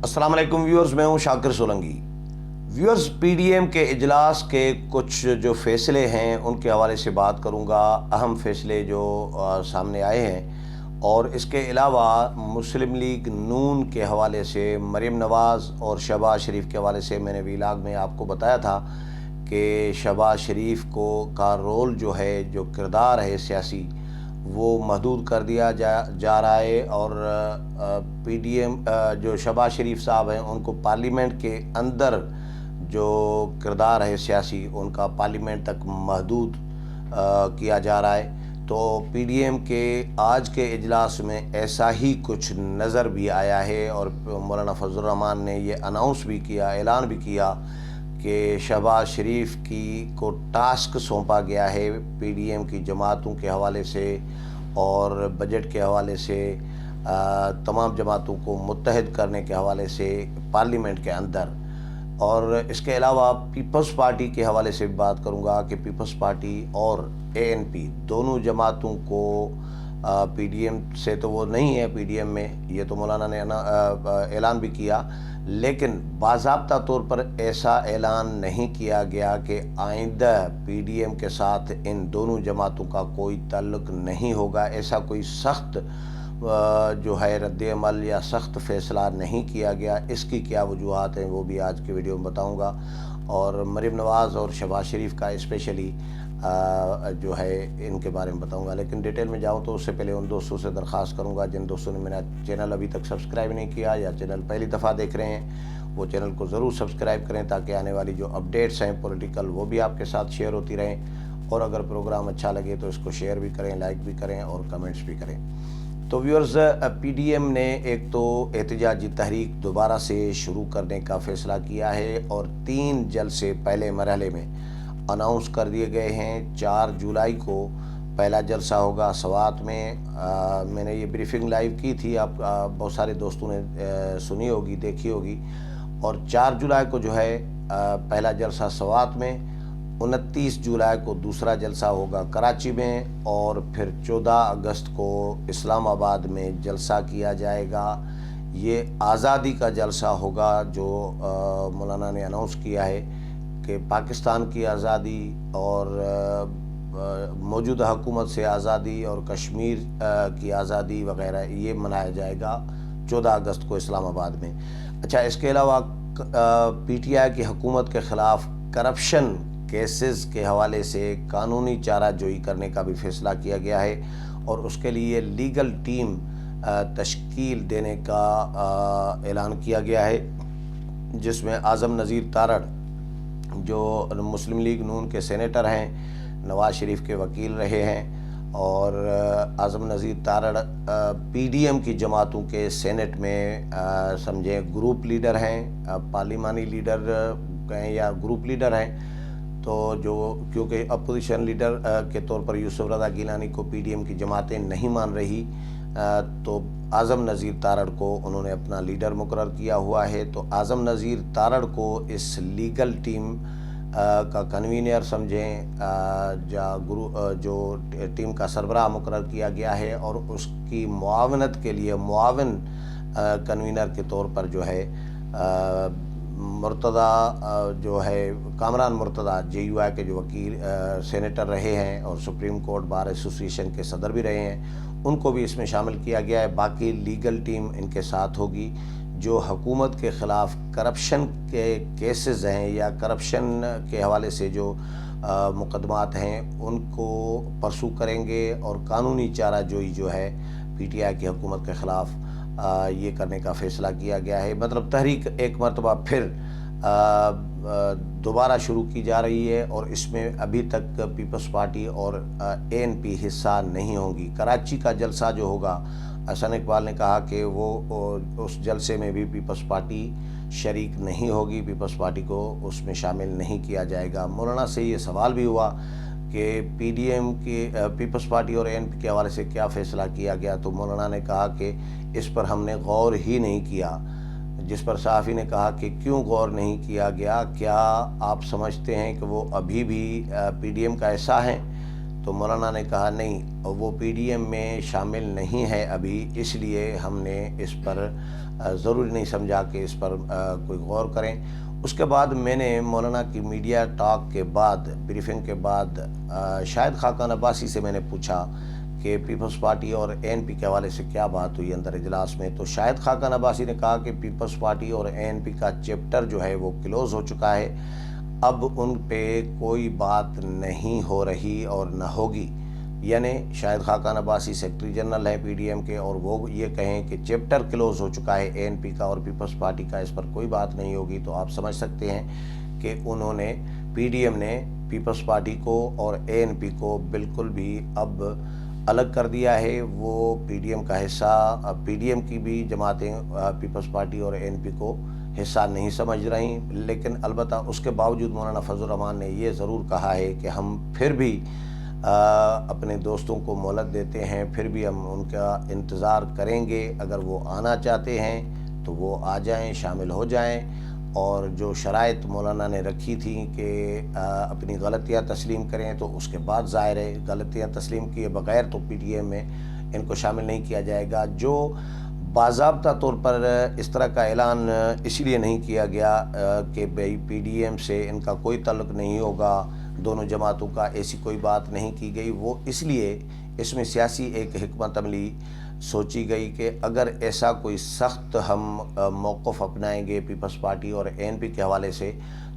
السلام علیکم ویورز، میں ہوں Shakir Solangi. Viewers, P D M کے اجلاس کے کچھ جو فیصلے ہیں ان کے حوالے سے بات کروں گا، اہم فیصلے جو سامنے آئے ہیں، اور اس کے علاوہ مسلم لیگ نون کے حوالے سے مریم نواز اور شہباز شریف کے حوالے سے میں نے ویلاگ میں آپ کو بتایا تھا کہ شہباز شریف کا رول جو ہے، جو کردار ہے سیاسی، وہ محدود کر دیا جا رہا ہے، اور پی ڈی ایم جو شہباز شریف صاحب ہیں ان کو پارلیمنٹ کے اندر جو کردار ہے سیاسی ان کا پارلیمنٹ تک محدود کیا جا رہا ہے۔ تو پی ڈی ایم کے آج کے اجلاس میں ایسا ہی کچھ نظر بھی آیا ہے، اور مولانا فضل الرحمان نے یہ اناؤنس بھی کیا، اعلان بھی کیا کہ شہباز شریف کو ٹاسک سونپا گیا ہے پی ڈی ایم کی جماعتوں کے حوالے سے اور بجٹ کے حوالے سے، تمام جماعتوں کو متحد کرنے کے حوالے سے پارلیمنٹ کے اندر۔ اور اس کے علاوہ پیپلز پارٹی کے حوالے سے بھی بات کروں گا کہ پیپلز پارٹی اور اے این پی دونوں جماعتوں کو پی ڈی ایم سے تو وہ نہیں ہے، پی ڈی ایم میں یہ تو مولانا نے اعلان بھی کیا، لیکن باضابطہ طور پر ایسا اعلان نہیں کیا گیا کہ آئندہ پی ڈی ایم کے ساتھ ان دونوں جماعتوں کا کوئی تعلق نہیں ہوگا۔ ایسا کوئی سخت جو ہے رد عمل یا سخت فیصلہ نہیں کیا گیا۔ اس کی کیا وجوہات ہیں وہ بھی آج کی ویڈیو میں بتاؤں گا، اور مریم نواز اور شہباز شریف کا اسپیشلی جو ہے ان کے بارے میں بتاؤں گا۔ لیکن ڈیٹیل میں جاؤں تو اس سے پہلے ان دوستوں سے درخواست کروں گا جن دوستوں نے میرا چینل ابھی تک سبسکرائب نہیں کیا یا چینل پہلی دفعہ دیکھ رہے ہیں، وہ چینل کو ضرور سبسکرائب کریں تاکہ آنے والی جو اپڈیٹس ہیں پولیٹیکل وہ بھی آپ کے ساتھ شیئر ہوتی رہیں، اور اگر پروگرام اچھا لگے تو اس کو شیئر بھی کریں، لائک بھی کریں اور کمنٹس بھی کریں۔ تو ویورز، پی ڈی ایم نے ایک تو احتجاجی تحریک دوبارہ سے شروع کرنے کا فیصلہ کیا ہے، اور 3 جلسے پہلے مرحلے میں اناؤنس کر دیے گئے ہیں۔ 4 جولائی کو پہلا جلسہ ہوگا سوات میں۔ میں نے یہ بریفنگ لائیو کی تھی، آپ بہت سارے دوستوں نے سنی ہوگی، دیکھی ہوگی۔ اور 4 جولائی کو جو ہے پہلا جلسہ سوات میں، 29 جولائی کو دوسرا جلسہ ہوگا کراچی میں، اور پھر 14 اگست کو اسلام آباد میں جلسہ کیا جائے گا۔ یہ آزادی کا جلسہ ہوگا جو مولانا نے اناؤنس کیا ہے کہ پاکستان کی آزادی اور موجودہ حکومت سے آزادی اور کشمیر کی آزادی وغیرہ یہ منایا جائے گا 14 اگست کو اسلام آباد میں۔ اچھا، اس کے علاوہ پی ٹی آئی کی حکومت کے خلاف کرپشن کیسز کے حوالے سے قانونی چارہ جوئی کرنے کا بھی فیصلہ کیا گیا ہے، اور اس کے لیے لیگل ٹیم تشکیل دینے کا اعلان کیا گیا ہے، جس میں اعظم نذیر تارڑ جو مسلم لیگ نون کے سینیٹر ہیں، نواز شریف کے وکیل رہے ہیں، اور Azam Nazir Tarar P D M کی جماعتوں کے سینٹ میں سمجھیں گروپ لیڈر ہیں، پارلیمانی لیڈر ہیں یا گروپ لیڈر ہیں۔ تو جو کیونکہ اپوزیشن لیڈر کے طور پر یوسف رضا گیلانی کو پی ڈی ایم کی جماعتیں نہیں مان رہی، تو اعظم نذیر تارڑ کو انہوں نے اپنا لیڈر مقرر کیا ہوا ہے۔ تو اعظم نذیر تارڑ کو اس لیگل ٹیم کا کنوینر سمجھیں، جو ٹیم کا سربراہ مقرر کیا گیا ہے، اور اس کی معاونت کے لیے معاون کنوینر کے طور پر جو ہے مرتضیٰ جو ہے کامران مرتضیٰ جے یو آئی کے جو وکیل سینیٹر رہے ہیں اور سپریم کورٹ بار ایسوسی ایشن کے صدر بھی رہے ہیں، ان کو بھی اس میں شامل کیا گیا ہے۔ باقی لیگل ٹیم ان کے ساتھ ہوگی جو حکومت کے خلاف کرپشن کے کیسز ہیں یا کرپشن کے حوالے سے جو مقدمات ہیں ان کو پرسو کریں گے، اور قانونی چارہ جوئی جو ہے پی ٹی آئی کی حکومت کے خلاف یہ کرنے کا فیصلہ کیا گیا ہے۔ مطلب تحریک ایک مرتبہ پھر دوبارہ شروع کی جا رہی ہے، اور اس میں ابھی تک پیپلز پارٹی اور اے این پی حصہ نہیں ہوں گی۔ کراچی کا جلسہ جو ہوگا، احسن اقبال نے کہا کہ وہ اس جلسے میں بھی پیپلز پارٹی شریک نہیں ہوگی، پیپلز پارٹی کو اس میں شامل نہیں کیا جائے گا۔ مولانا سے یہ سوال بھی ہوا کہ پی ڈی ایم کی پیپلز پارٹی اور اے این پی کے حوالے سے کیا فیصلہ کیا گیا، تو مولانا نے کہا کہ اس پر ہم نے غور ہی نہیں کیا۔ جس پر صحافی نے کہا کہ کیوں غور نہیں کیا گیا، کیا آپ سمجھتے ہیں کہ وہ ابھی بھی پی ڈی ایم کا حصہ ہیں؟ تو مولانا نے کہا نہیں، وہ پی ڈی ایم میں شامل نہیں ہے ابھی، اس لیے ہم نے اس پر ضروری نہیں سمجھا کہ اس پر کوئی غور کریں۔ اس کے بعد میں نے مولانا کی میڈیا ٹاک کے بعد، بریفنگ کے بعد، شاہد خاقان عباسی سے میں نے پوچھا کہ پیپلز پارٹی اور ANP کے حوالے سے کیا بات ہوئی اندر اجلاس میں، تو شاہد خاقان عباسی نے کہا کہ پیپلز پارٹی اور ANP کا چیپٹر جو ہے وہ کلوز ہو چکا ہے، اب ان پہ کوئی بات نہیں ہو رہی اور نہ ہوگی۔ یعنی شاہد خاقان عباسی سیکرٹری جنرل ہیں PDM کے، اور وہ یہ کہیں کہ چیپٹر کلوز ہو چکا ہے ANP کا اور پیپلز پارٹی کا، اس پر کوئی بات نہیں ہوگی، تو آپ سمجھ سکتے ہیں کہ انہوں نے PDM نے پیپلز پارٹی کو اور ANP کو بالکل بھی اب الگ کر دیا ہے۔ وہ PDM کا حصہ، PDM کی بھی جماعتیں پیپلز پارٹی اور ANP کو حصہ نہیں سمجھ رہی، لیکن البتہ اس کے باوجود مولانا فضل الرحمان نے یہ ضرور کہا ہے کہ ہم پھر بھی اپنے دوستوں کو مہلت دیتے ہیں، پھر بھی ہم ان کا انتظار کریں گے، اگر وہ آنا چاہتے ہیں تو وہ آ جائیں، شامل ہو جائیں، اور جو شرائط مولانا نے رکھی تھیں کہ اپنی غلطیاں تسلیم کریں، تو اس کے بعد ظاہر ہے غلطیاں تسلیم کیے بغیر تو PDM میں ان کو شامل نہیں کیا جائے گا۔ جو باضابطہ طور پر اس طرح کا اعلان اس لیے نہیں کیا گیا کہ بھئی PDM سے ان کا کوئی تعلق نہیں ہوگا، دونوں جماعتوں کا، ایسی کوئی بات نہیں کی گئی، وہ اس لیے اس میں سیاسی ایک حکمت عملی سوچی گئی کہ اگر ایسا کوئی سخت ہم موقف اپنائیں گے پیپلز پارٹی اور ANP کے حوالے سے،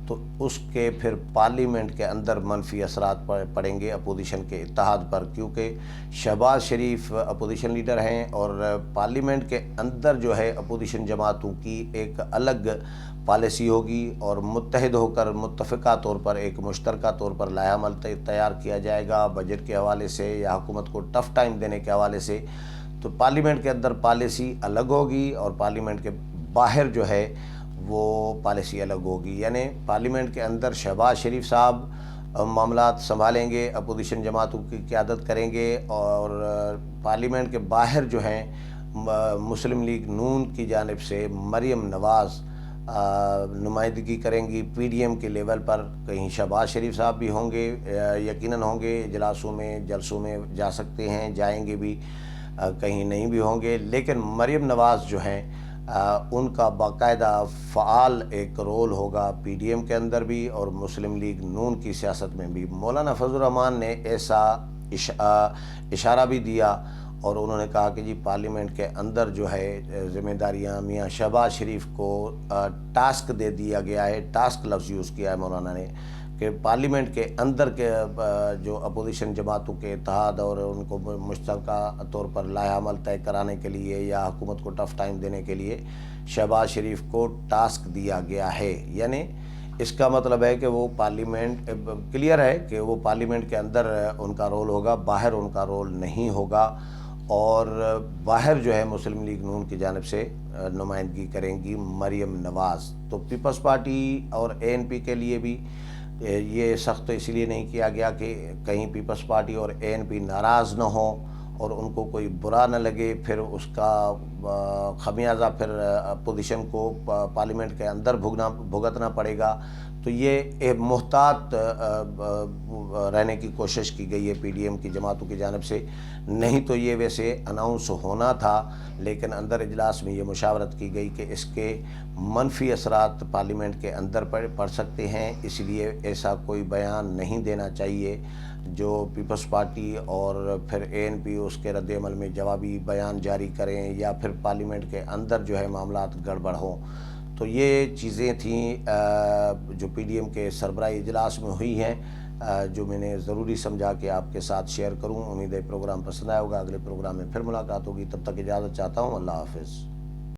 تو اس کے پھر پارلیمنٹ کے اندر منفی اثرات پڑیں گے اپوزیشن کے اتحاد پر، کیونکہ شہباز شریف اپوزیشن لیڈر ہیں، اور پارلیمنٹ کے اندر جو ہے اپوزیشن جماعتوں کی ایک الگ پالیسی ہوگی، اور متحد ہو کر متفقہ طور پر ایک مشترکہ طور پر لائحہ عمل تیار کیا جائے گا بجٹ کے حوالے سے یا حکومت کو ٹف ٹائم دینے کے حوالے سے۔ تو پارلیمنٹ کے اندر پالیسی الگ ہوگی اور پارلیمنٹ کے باہر جو ہے وہ پالیسی الگ ہوگی، یعنی پارلیمنٹ کے اندر شہباز شریف صاحب معاملات سنبھالیں گے، اپوزیشن جماعتوں کی قیادت کریں گے، اور پارلیمنٹ کے باہر جو ہیں مسلم لیگ نون کی جانب سے مریم نواز نمائندگی کریں گی PDM کے لیول پر۔ کہیں شہباز شریف صاحب بھی ہوں گے، یقیناً ہوں گے، اجلاسوں میں جلسوں میں جا سکتے ہیں، جائیں گے بھی، کہیں نہیں بھی ہوں گے، لیکن مریم نواز جو ہیں ان کا باقاعدہ فعال ایک رول ہوگا PDM کے اندر بھی اور مسلم لیگ نون کی سیاست میں بھی۔ مولانا فضل الرحمان نے ایسا اشارہ بھی دیا، اور انہوں نے کہا کہ جی پارلیمنٹ کے اندر جو ہے ذمہ داریاں میاں شہباز شریف کو ٹاسک دے دیا گیا ہے، ٹاسک لفظ یوز کیا ہے مولانا نے، کہ پارلیمنٹ کے اندر کے جو اپوزیشن جماعتوں کے اتحاد اور ان کو مشترکہ طور پر لائحہ عمل طے کرانے کے لیے یا حکومت کو ٹف ٹائم دینے کے لیے شہباز شریف کو ٹاسک دیا گیا ہے۔ یعنی اس کا مطلب ہے کہ وہ پارلیمنٹ کلیئر ہے کہ وہ پارلیمنٹ کے اندر ان کا رول ہوگا، باہر ان کا رول نہیں ہوگا، اور باہر جو ہے مسلم لیگ نون کی جانب سے نمائندگی کریں گی مریم نواز۔ تو پیپلز پارٹی اور ANP کے لیے بھی یہ سخت اس لیے نہیں کیا گیا کہ کہیں پیپلز پارٹی اور ANP ناراض نہ ہوں اور ان کو کوئی برا نہ لگے، پھر اس کا خمیازہ پھر اپوزیشن کو پارلیمنٹ کے اندر بھگتنا پڑے گا۔ تو یہ محتاط رہنے کی کوشش کی گئی ہے PDM کی جماعتوں کی جانب سے، نہیں تو یہ ویسے اناؤنس ہونا تھا، لیکن اندر اجلاس میں یہ مشاورت کی گئی کہ اس کے منفی اثرات پارلیمنٹ کے اندر پڑ سکتے ہیں، اس لیے ایسا کوئی بیان نہیں دینا چاہیے جو پیپلز پارٹی اور پھر ANP اس کے رد عمل میں جوابی بیان جاری کریں یا پھر پارلیمنٹ کے اندر جو ہے معاملات گڑبڑ ہوں۔ تو یہ چیزیں تھیں جو PDM کے سربراہی اجلاس میں ہوئی ہیں، جو میں نے ضروری سمجھا کہ آپ کے ساتھ شیئر کروں۔ امید ہے پروگرام پسند آیا ہوگا، اگلے پروگرام میں پھر ملاقات ہوگی، تب تک اجازت چاہتا ہوں، اللہ حافظ۔